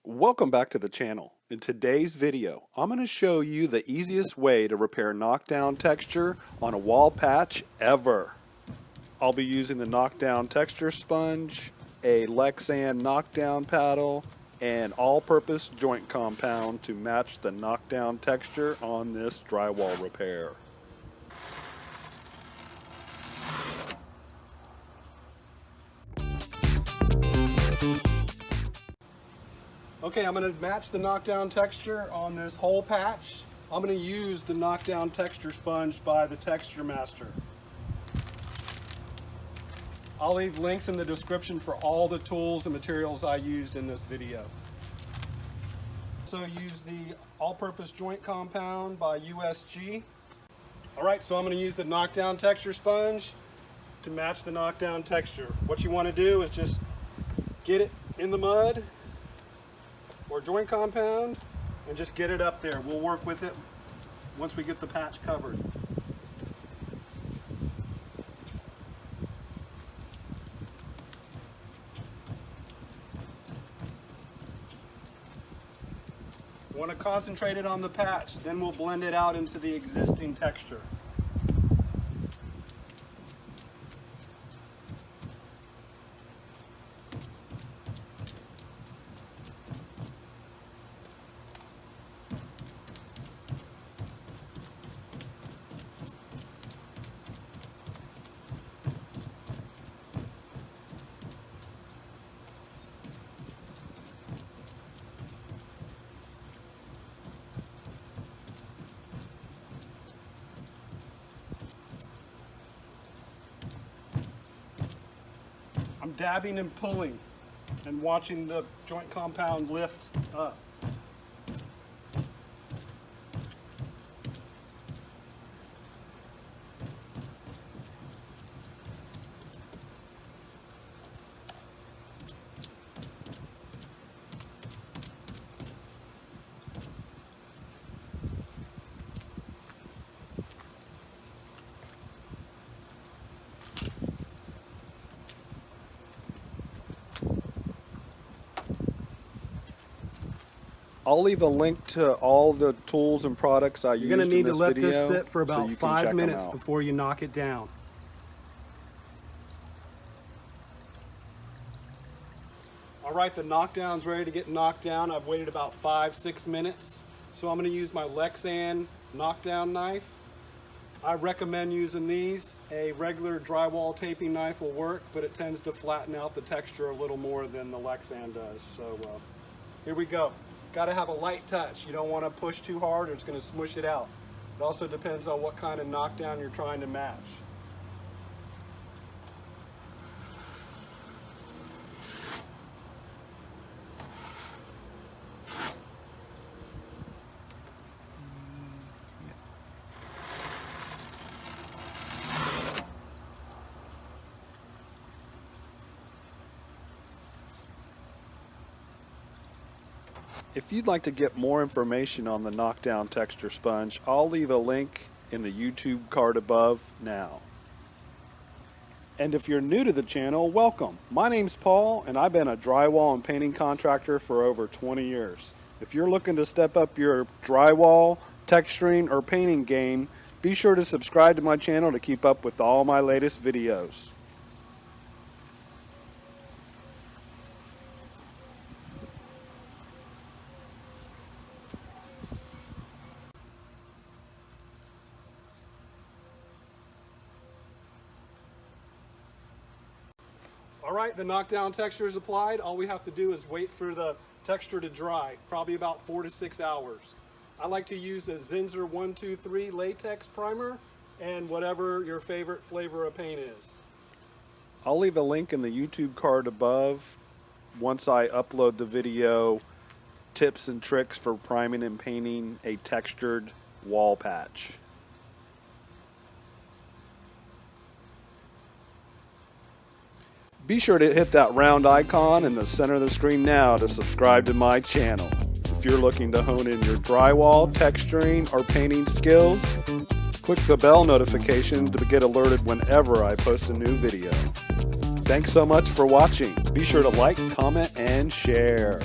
Welcome back to the channel. In today's video, I'm going to show you the easiest way to repair knockdown texture on a wall patch ever. I'll be using the knockdown texture sponge, a Lexan knockdown paddle, and all-purpose joint compound to match the knockdown texture on this drywall repair. Okay, I'm going to match the knockdown texture on this whole patch. I'm going to use the knockdown texture sponge by the Texture Master. I'll leave links in the description for all the tools and materials I used in this video. Also use the all-purpose joint compound by USG. Alright, so I'm going to use the knockdown texture sponge to match the knockdown texture. What you want to do is just get it in the mud or joint compound and just get it up there. We'll work with it once we get the patch covered. We want to concentrate it on the patch, then we'll blend it out into the existing texture. I'm dabbing and pulling and watching the joint compound lift up. I'll leave a link to all the tools and products I used in this video. You're going to need to let this sit for about 5 minutes before you knock it down. Alright, the knockdown's ready to get knocked down. I've waited about 5-6 minutes. So I'm going to use my Lexan knockdown knife. I recommend using these. A regular drywall taping knife will work, but it tends to flatten out the texture a little more than the Lexan does. So here we go. Got to have a light touch. You don't want to push too hard or it's going to smush it out. It also depends on what kind of knockdown you're trying to match. If you'd like to get more information on the knockdown texture sponge, I'll leave a link in the YouTube card above now. And if you're new to the channel, welcome. My name's Paul and I've been a drywall and painting contractor for over 20 years. If you're looking to step up your drywall, texturing, or painting game, be sure to subscribe to my channel to keep up with all my latest videos. Alright, the knockdown texture is applied. All we have to do is wait for the texture to dry, probably about 4 to 6 hours. I like to use a Zinsser 123 latex primer and whatever your favorite flavor of paint is. I'll leave a link in the YouTube card above once I upload the video, tips and tricks for priming and painting a textured wall patch. Be sure to hit that round icon in the center of the screen now to subscribe to my channel. If you're looking to hone in your drywall, texturing, or painting skills, click the bell notification to get alerted whenever I post a new video. Thanks so much for watching. Be sure to like, comment, and share.